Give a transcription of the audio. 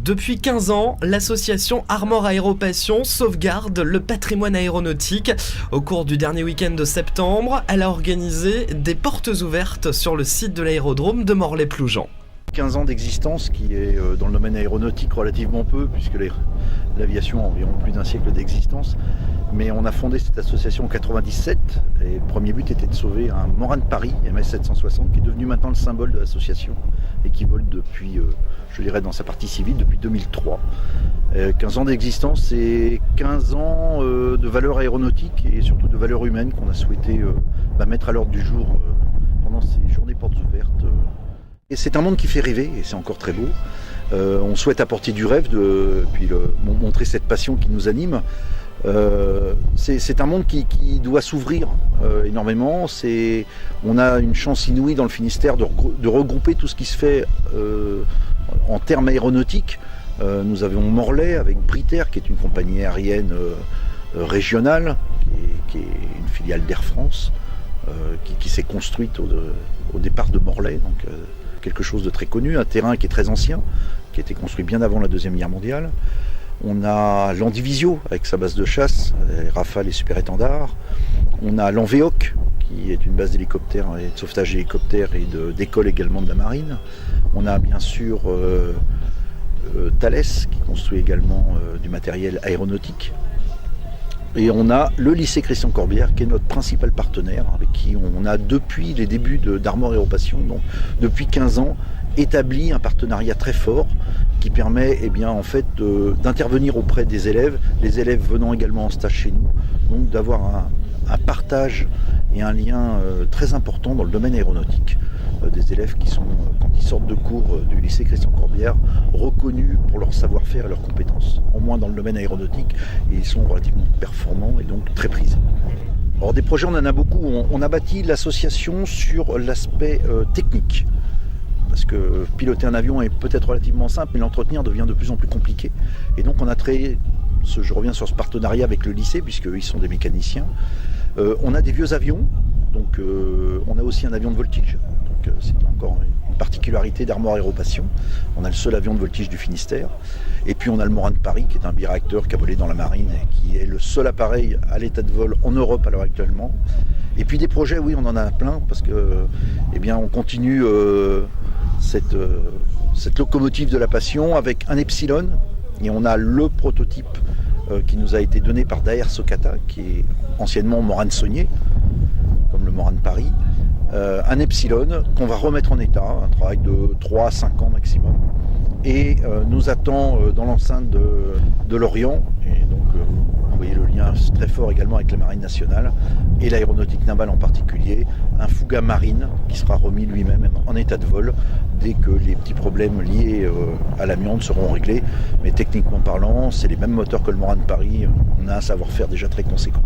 Depuis 15 ans, l'association Armor Aéropassion sauvegarde le patrimoine aéronautique. Au cours du dernier week-end de septembre, elle a organisé des portes ouvertes sur le site de l'aérodrome de Morlaix-Ploujean. 15 ans d'existence qui est dans le domaine aéronautique relativement peu, puisque l'aviation a environ plus d'un siècle d'existence. Mais on a fondé cette association en 97 et le premier but était de sauver un Morane Paris MS760 qui est devenu maintenant le symbole de l'association et qui vole depuis, je dirais dans sa partie civile, depuis 2003. 15 ans d'existence, c'est 15 ans de valeurs aéronautiques et surtout de valeurs humaines qu'on a souhaité mettre à l'ordre du jour pendant ces journées portes ouvertes. Et c'est un monde qui fait rêver et c'est encore très beau. On souhaite apporter du rêve, puis montrer cette passion qui nous anime. C'est un monde qui doit s'ouvrir énormément. On a une chance inouïe dans le Finistère de regrouper tout ce qui se fait en termes aéronautiques. Nous avons Morlaix avec Britair qui est une compagnie aérienne régionale, qui est une filiale d'Air France, qui s'est construite au départ de Morlaix. Donc, quelque chose de très connu, un terrain qui est très ancien, qui a été construit bien avant la Deuxième Guerre mondiale. On a l'Andivisio avec sa base de chasse, les Rafales et Super Étendards. On a l'Envéoc qui est une base d'hélicoptères et de sauvetage d'hélicoptères et d'école également de la marine. On a bien sûr Thales qui construit également du matériel aéronautique. Et on a le lycée Christian Corbière qui est notre principal partenaire, avec qui on a depuis les débuts d'Armor Aéropassion, donc depuis 15 ans, établi un partenariat très fort qui permet d'intervenir auprès des élèves, les élèves venant également en stage chez nous, donc d'avoir un partage et un lien très important dans le domaine aéronautique. Des élèves qui sont, quand ils sortent de cours du lycée Christian Corbière, reconnus pour leur savoir-faire et leurs compétences, au moins dans le domaine aéronautique, et ils sont relativement performants et donc très prisés. Alors des projets, on en a beaucoup. On a bâti l'association sur l'aspect technique, parce que piloter un avion est peut-être relativement simple, mais l'entretenir devient de plus en plus compliqué. Et donc on a créé, je reviens sur ce partenariat avec le lycée, puisqu'ils sont des mécaniciens. On a des vieux avions, donc on a aussi un avion de voltige. C'est encore une particularité d'Armor Aéropassion. On a le seul avion de voltige du Finistère. Et puis on a le Morane Paris, qui est un biréacteur qui a volé dans la marine et qui est le seul appareil à l'état de vol en Europe à l'heure actuellement. Et puis des projets, oui, on en a plein, parce que on continue cette locomotive de la passion avec un Epsilon. Et on a le prototype qui nous a été donné par Daher Socata, qui est anciennement Morane Saunier, comme le Morane Paris. Un Epsilon qu'on va remettre en état, un travail de 3 à 5 ans maximum, et nous attend dans l'enceinte de Lorient, et donc vous voyez le lien très fort également avec la Marine nationale et l'aéronautique navale en particulier, un Fouga Marine qui sera remis lui-même en état de vol dès que les petits problèmes liés à l'amiante seront réglés, mais techniquement parlant, c'est les mêmes moteurs que le Morane Paris, on a un savoir-faire déjà très conséquent.